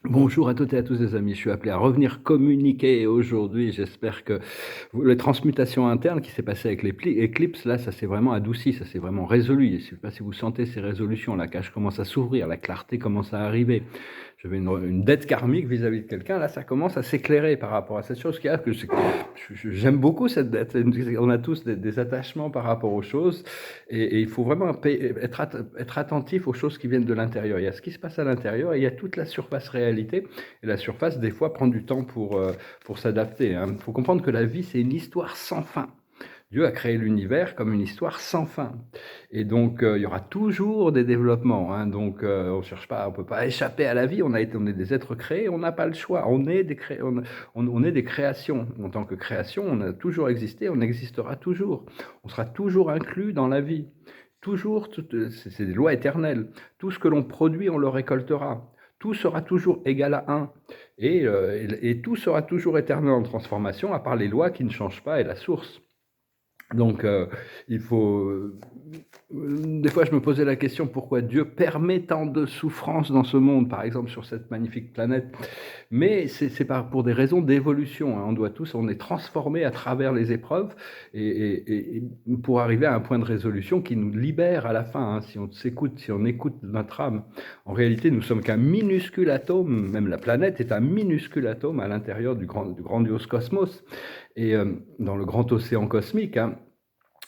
Bonjour à toutes et à tous les amis, je suis appelé à revenir communiquer aujourd'hui. J'espère que les transmutations internes qui s'est passé avec les Eclipse, là, ça s'est vraiment adouci, ça s'est vraiment résolu. Je ne sais pas si vous sentez ces résolutions, la cage commence à s'ouvrir, la clarté commence à arriver. J'avais une dette karmique vis-à-vis de quelqu'un, là, ça commence à s'éclairer par rapport à cette chose qu'il y a, j'aime beaucoup cette dette. On a tous des attachements par rapport aux choses, et il faut vraiment être attentif aux choses qui viennent de l'intérieur. Il y a ce qui se passe à l'intérieur et il y a toute la surface réalité. Et la surface, des fois, prend du temps pour s'adapter. Il faut comprendre que la vie, c'est une histoire sans fin. Dieu a créé l'univers comme une histoire sans fin. Et donc, il y aura toujours des développements. Donc, on cherche pas, on peut pas échapper à la vie. On est des êtres créés, on n'a pas le choix. On est des créations. En tant que création, on a toujours existé, on existera toujours. On sera toujours inclus dans la vie. Toujours, c'est des lois éternelles. Tout ce que l'on produit, on le récoltera. Tout sera toujours égal à 1. Et tout sera toujours éternel en transformation, à part les lois qui ne changent pas et la source. Donc, il faut. Des fois, je me posais la question pourquoi Dieu permet tant de souffrances dans ce monde, par exemple sur cette magnifique planète. Mais c'est pour des raisons d'évolution. On doit tous, on est transformés à travers les épreuves et pour arriver à un point de résolution qui nous libère à la fin. Si on s'écoute, si on écoute notre âme, en réalité, nous sommes qu'un minuscule atome. Même la planète est un minuscule atome à l'intérieur du grandiose cosmos et dans le grand océan cosmique.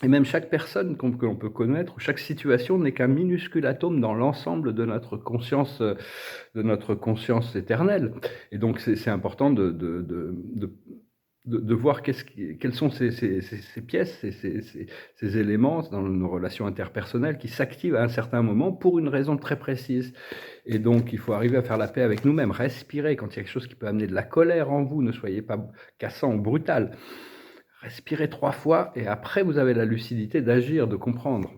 Et même chaque personne que l'on peut connaître, ou chaque situation n'est qu'un minuscule atome dans l'ensemble de notre conscience éternelle. Et donc c'est important de voir quelles sont ces pièces, ces éléments dans nos relations interpersonnelles qui s'activent à un certain moment pour une raison très précise. Et donc il faut arriver à faire la paix avec nous-mêmes, respirer quand il y a quelque chose qui peut amener de la colère en vous, ne soyez pas cassant ou brutal. Respirez 3 fois et après vous avez la lucidité d'agir, de comprendre.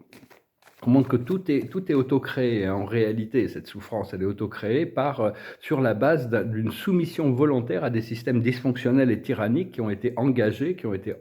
On montre que tout est auto-créé. En réalité, cette souffrance, elle est auto-créée sur la base d'une soumission volontaire à des systèmes dysfonctionnels et tyranniques qui ont été engagés, qui ont été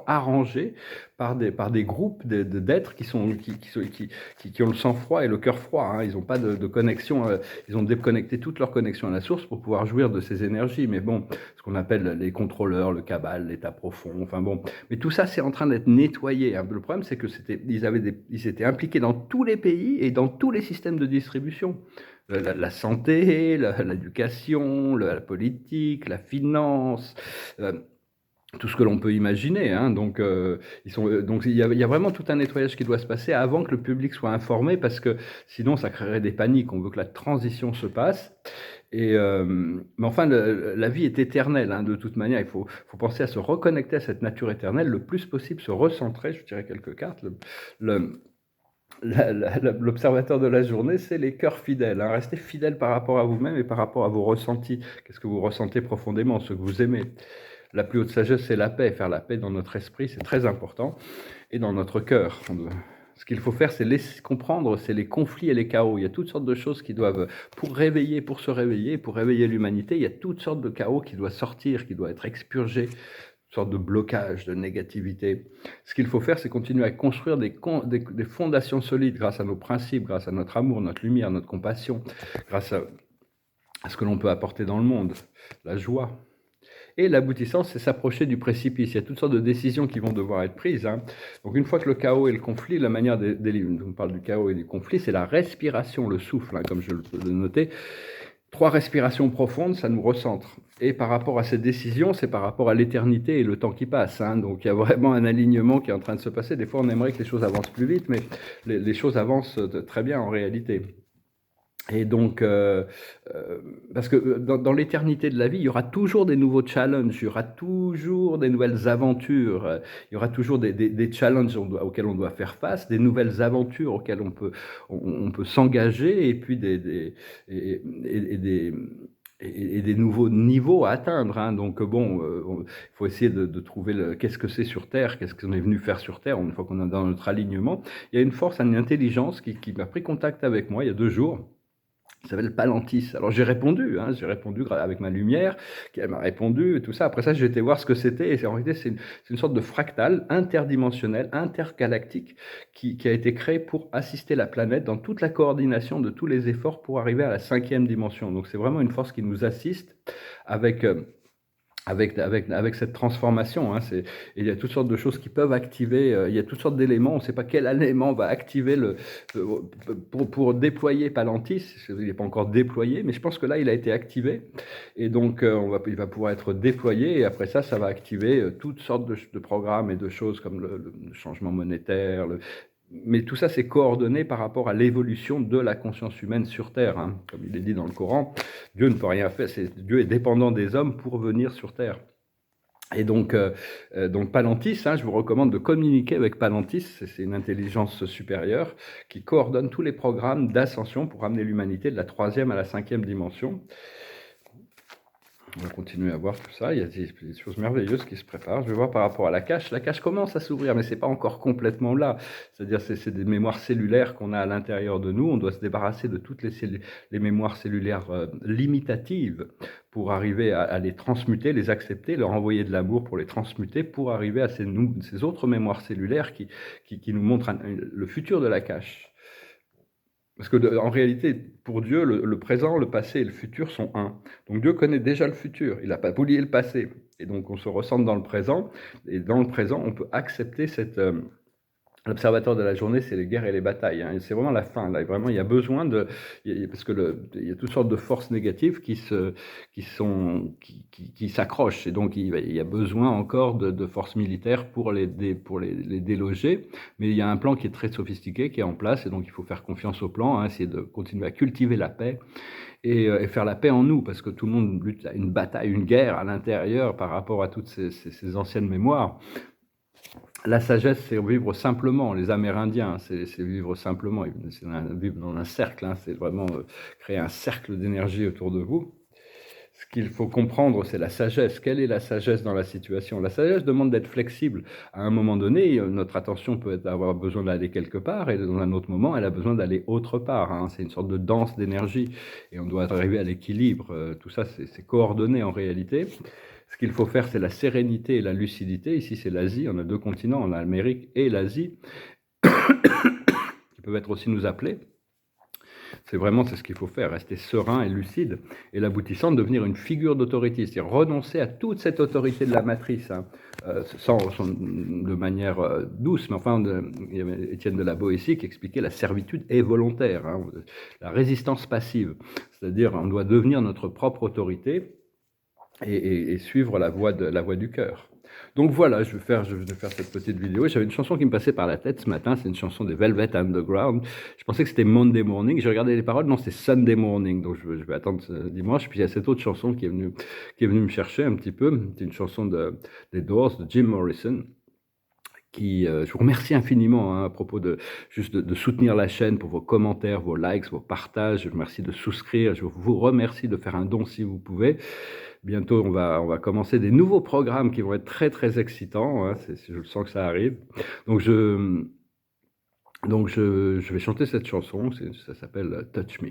arrangés par des groupes d'êtres qui ont le sang froid et le cœur froid. Ils n'ont pas de connexion, ils ont déconnecté toute leur connexion à la source pour pouvoir jouir de ces énergies. Mais bon, ce qu'on appelle les contrôleurs, le cabal, l'état profond, enfin bon. Mais tout ça, c'est en train d'être nettoyé. Le problème, c'est ils étaient impliqués dans tous les pays et dans tous les systèmes de distribution. La santé, l'éducation, la politique, la finance, tout ce que l'on peut imaginer. Donc, il y a vraiment tout un nettoyage qui doit se passer avant que le public soit informé, parce que sinon, ça créerait des paniques. On veut que la transition se passe. Mais enfin, la vie est éternelle, de toute manière. Il faut penser à se reconnecter à cette nature éternelle le plus possible, se recentrer. Je dirais quelques cartes. L'observateur de la journée, c'est les cœurs fidèles. Restez fidèle par rapport à vous-même et par rapport à vos ressentis. Qu'est-ce que vous ressentez profondément, ce que vous aimez? La plus haute sagesse, c'est la paix. Faire la paix dans notre esprit, c'est très important. Et dans notre cœur. Ce qu'il faut faire, c'est laisser comprendre, c'est les conflits et les chaos. Il y a toutes sortes de choses qui doivent, pour se réveiller, pour réveiller l'humanité, il y a toutes sortes de chaos qui doivent sortir, qui doivent être expurgés, une sorte de blocage, de négativité. Ce qu'il faut faire, c'est continuer à construire des fondations solides grâce à nos principes, grâce à notre amour, notre lumière, notre compassion, grâce à ce que l'on peut apporter dans le monde, la joie. Et l'aboutissant, c'est s'approcher du précipice. Il y a toutes sortes de décisions qui vont devoir être prises. Donc une fois que le chaos et le conflit, la manière on parle du chaos et du conflit, c'est la respiration, le souffle, comme je le notais. 3 respirations profondes, ça nous recentre. Et par rapport à ces décisions, c'est par rapport à l'éternité et le temps qui passe. Donc il y a vraiment un alignement qui est en train de se passer. Des fois, on aimerait que les choses avancent plus vite, mais les choses avancent très bien en réalité. Et donc, parce que dans l'éternité de la vie, il y aura toujours des nouveaux challenges, il y aura toujours des nouvelles aventures, il y aura toujours des challenges auxquels on doit faire face, des nouvelles aventures auxquelles on peut s'engager, et puis des nouveaux niveaux à atteindre. Donc bon, il faut essayer de trouver qu'est-ce que c'est sur Terre, qu'est-ce qu'on est venu faire sur Terre, une fois qu'on est dans notre alignement. Il y a une force, une intelligence qui m'a pris contact avec moi il y a 2 jours. Ça s'appelle Palantis. Alors j'ai répondu avec ma lumière, qu'elle m'a répondu et tout ça. Après ça, j'ai été voir ce que c'était et en réalité, c'est une sorte de fractal interdimensionnel, intergalactique qui a été créé pour assister la planète dans toute la coordination de tous les efforts pour arriver à la 5e dimension. Donc c'est vraiment une force qui nous assiste avec, avec cette transformation, hein, et il y a toutes sortes de choses qui peuvent activer, il y a toutes sortes d'éléments, on ne sait pas quel élément va activer pour déployer Palantis, il n'est pas encore déployé, mais je pense que là il a été activé, et donc il va pouvoir être déployé, et après ça va activer toutes sortes de programmes et de choses comme le changement monétaire, mais tout ça, c'est coordonné par rapport à l'évolution de la conscience humaine sur Terre, hein. Comme il est dit dans le Coran, Dieu ne peut rien faire, Dieu est dépendant des hommes pour venir sur Terre. Et donc Palantis, hein, je vous recommande de communiquer avec Palantis, c'est une intelligence supérieure qui coordonne tous les programmes d'ascension pour amener l'humanité de la 3e à la 5e dimension. On va continuer à voir tout ça. Il y a des choses merveilleuses qui se préparent. Je vais voir par rapport à la cache. La cache commence à s'ouvrir, mais c'est pas encore complètement là. C'est-à-dire, c'est des mémoires cellulaires qu'on a à l'intérieur de nous. On doit se débarrasser de toutes les mémoires cellulaires limitatives pour arriver à les transmuter, les accepter, leur envoyer de l'amour pour les transmuter, pour arriver à ces autres mémoires cellulaires qui nous montrent le futur de la cache. Parce que en réalité, pour Dieu, le présent, le passé et le futur sont un. Donc Dieu connaît déjà le futur, il n'a pas oublié le passé. Et donc on se ressent dans le présent, et dans le présent, on peut accepter l'observateur de la journée, c'est les guerres et les batailles, hein. C'est vraiment la fin. Là, vraiment, il y a besoin parce que il y a toutes sortes de forces négatives qui s'accrochent. Et donc, il y a besoin encore de forces militaires pour les déloger. Mais il y a un plan qui est très sophistiqué, qui est en place. Et donc, il faut faire confiance au plan, hein, essayer de continuer à cultiver la paix et faire la paix en nous, parce que tout le monde lutte à une bataille, une guerre à l'intérieur par rapport à toutes ces anciennes mémoires. La sagesse, c'est vivre simplement. Les Amérindiens, c'est vivre simplement. C'est vivre dans un cercle, hein. C'est vraiment créer un cercle d'énergie autour de vous. Ce qu'il faut comprendre, c'est la sagesse. Quelle est la sagesse dans la situation? La sagesse demande d'être flexible. À un moment donné, notre attention peut avoir besoin d'aller quelque part, et dans un autre moment, elle a besoin d'aller autre part, hein. C'est une sorte de danse d'énergie, et on doit arriver à l'équilibre. Tout ça, c'est coordonné en réalité. Ce qu'il faut faire, c'est la sérénité et la lucidité. Ici, c'est l'Asie. On a 2 continents, on a l'Amérique et l'Asie, qui peuvent être aussi nous appeler. C'est ce qu'il faut faire, rester serein et lucide, et l'aboutissant, devenir une figure d'autorité, c'est-à-dire renoncer à toute cette autorité de la matrice, hein, de manière douce, mais enfin, il y avait Étienne de la Boétie qui expliquait la servitude est volontaire, hein, la résistance passive, c'est-à-dire on doit devenir notre propre autorité et suivre la voie du cœur. Donc voilà, je vais faire cette petite vidéo. J'avais une chanson qui me passait par la tête ce matin, c'est une chanson des Velvet Underground. Je pensais que c'était Monday Morning, j'ai regardé les paroles, non, c'est Sunday Morning, donc je vais attendre dimanche. Puis il y a cette autre chanson qui est venue me chercher un petit peu, c'est une chanson des Doors, de Jim Morrison. Je vous remercie infiniment, hein, à propos de soutenir la chaîne pour vos commentaires, vos likes, vos partages. Je vous remercie de souscrire. Je vous remercie de faire un don si vous pouvez. Bientôt, on va commencer des nouveaux programmes qui vont être très, très excitants, hein, je le sens que ça arrive. Donc je vais chanter cette chanson, ça s'appelle Touch Me.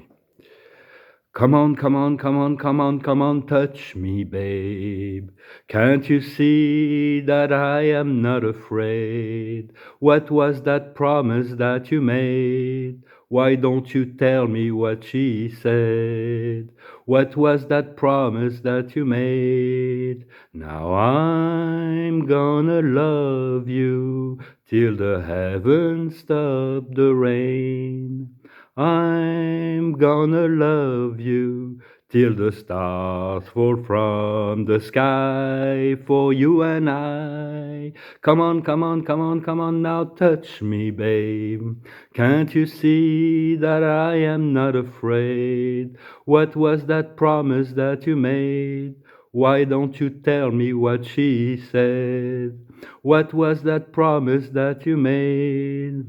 Come on, come on, come on, come on, come on, touch me, babe. Can't you see that I am not afraid? What was that promise that you made? Why don't you tell me what she said? What was that promise that you made? Now I'm gonna love you till the heavens stop the rain. I'm gonna love you till the stars fall from the sky for you and I. Come on, come on, come on, come on now, touch me, babe. Can't you see that I am not afraid? What was that promise that you made? Why don't you tell me what she said? What was that promise that you made?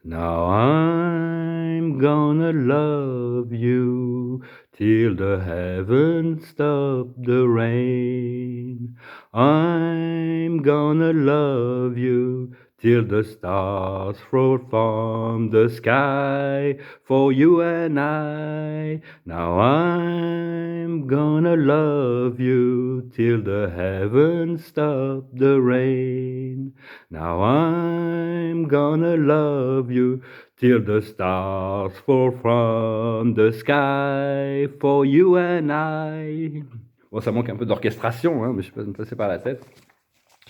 Now I'm gonna love you till the heavens stop the rain. I'm gonna love you till the stars fall from the sky for you and I. Now I'm gonna love you till the heavens stop the rain. Now I'm gonna love you till the stars fall from the sky for you and I. Bon, ça manque un peu d'orchestration, hein, mais je peux me passer par la tête.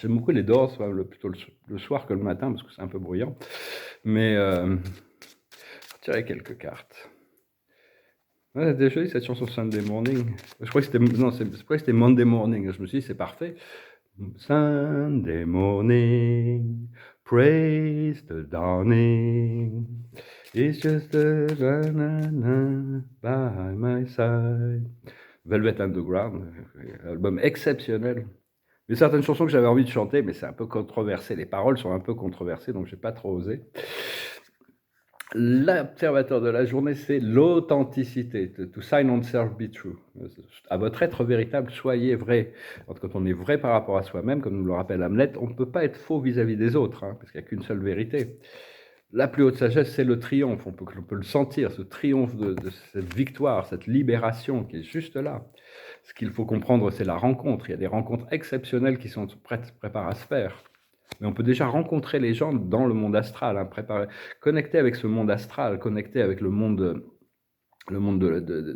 J'aime beaucoup les Doors, plutôt le soir que le matin, parce que c'est un peu bruyant. Mais tirer quelques cartes. Ouais, c'était joli cette chanson Sunday Morning. Je crois que c'était c'était Monday Morning. Je me suis dit c'est parfait. Sunday morning, praise the dawning. It's just a na-na-na by my side. Velvet Underground, album exceptionnel. Il y a certaines chansons que j'avais envie de chanter, mais c'est un peu controversé. Les paroles sont un peu controversées, donc j'ai pas trop osé. L'observateur de la journée, c'est l'authenticité. To sign on self, be true. À votre être véritable, soyez vrai. Quand on est vrai par rapport à soi-même, comme nous le rappelle Hamlet, on ne peut pas être faux vis-à-vis des autres, hein, parce qu'il n'y a qu'une seule vérité. La plus haute sagesse, c'est le triomphe. On peut le sentir, ce triomphe de cette victoire, cette libération qui est juste là. Ce qu'il faut comprendre, c'est la rencontre. Il y a des rencontres exceptionnelles qui sont préparées à se faire. Mais on peut déjà rencontrer les gens dans le monde astral, hein, connecter avec ce monde astral, connecter avec le monde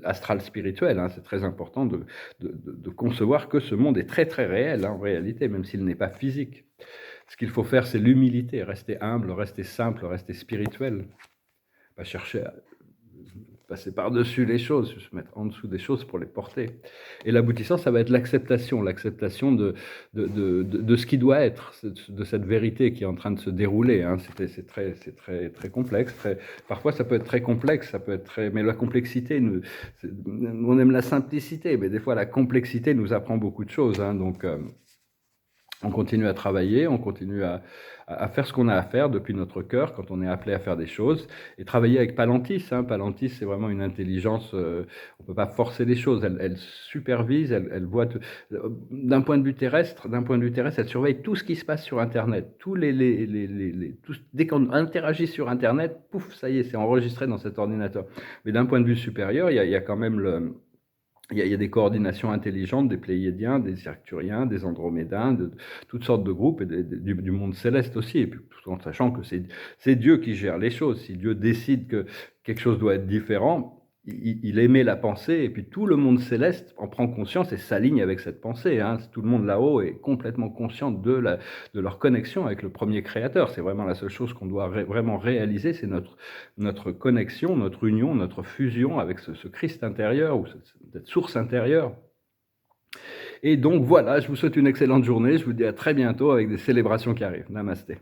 astral spirituel. Hein. C'est très important de concevoir que ce monde est très très réel, hein, en réalité, même s'il n'est pas physique. Ce qu'il faut faire, c'est l'humilité, rester humble, rester simple, rester spirituel. Pas chercher à passer par-dessus les choses, se mettre en dessous des choses pour les porter. Et l'aboutissant, ça va être l'acceptation de ce qui doit être, de cette vérité qui est en train de se dérouler. Hein. C'est très complexe. Parfois, ça peut être très complexe, mais la complexité, on aime la simplicité, mais des fois, la complexité nous apprend beaucoup de choses. Hein. Donc, on continue à travailler, on continue à faire ce qu'on a à faire depuis notre cœur quand on est appelé à faire des choses et travailler avec Palantis. Hein. Palantis, c'est vraiment une intelligence, on ne peut pas forcer les choses, elle supervise, elle voit d'un point de vue terrestre, elle surveille tout ce qui se passe sur Internet. Dès qu'on interagit sur Internet, pouf, ça y est, c'est enregistré dans cet ordinateur. Mais d'un point de vue supérieur, il y a quand même il y a des coordinations intelligentes, des Pléiadiens, des Arcturiens, des Andromédains, de toutes sortes de groupes, et du monde céleste aussi, et puis tout en sachant que c'est Dieu qui gère les choses. Si Dieu décide que quelque chose doit être différent, il émet la pensée, et puis tout le monde céleste en prend conscience et s'aligne avec cette pensée. Hein. Tout le monde là-haut est complètement conscient de leur connexion avec le premier créateur. C'est vraiment la seule chose qu'on doit vraiment réaliser, c'est notre connexion, notre union, notre fusion avec ce Christ intérieur, ou cette source intérieure. Et donc voilà, je vous souhaite une excellente journée, je vous dis à très bientôt avec des célébrations qui arrivent. Namasté.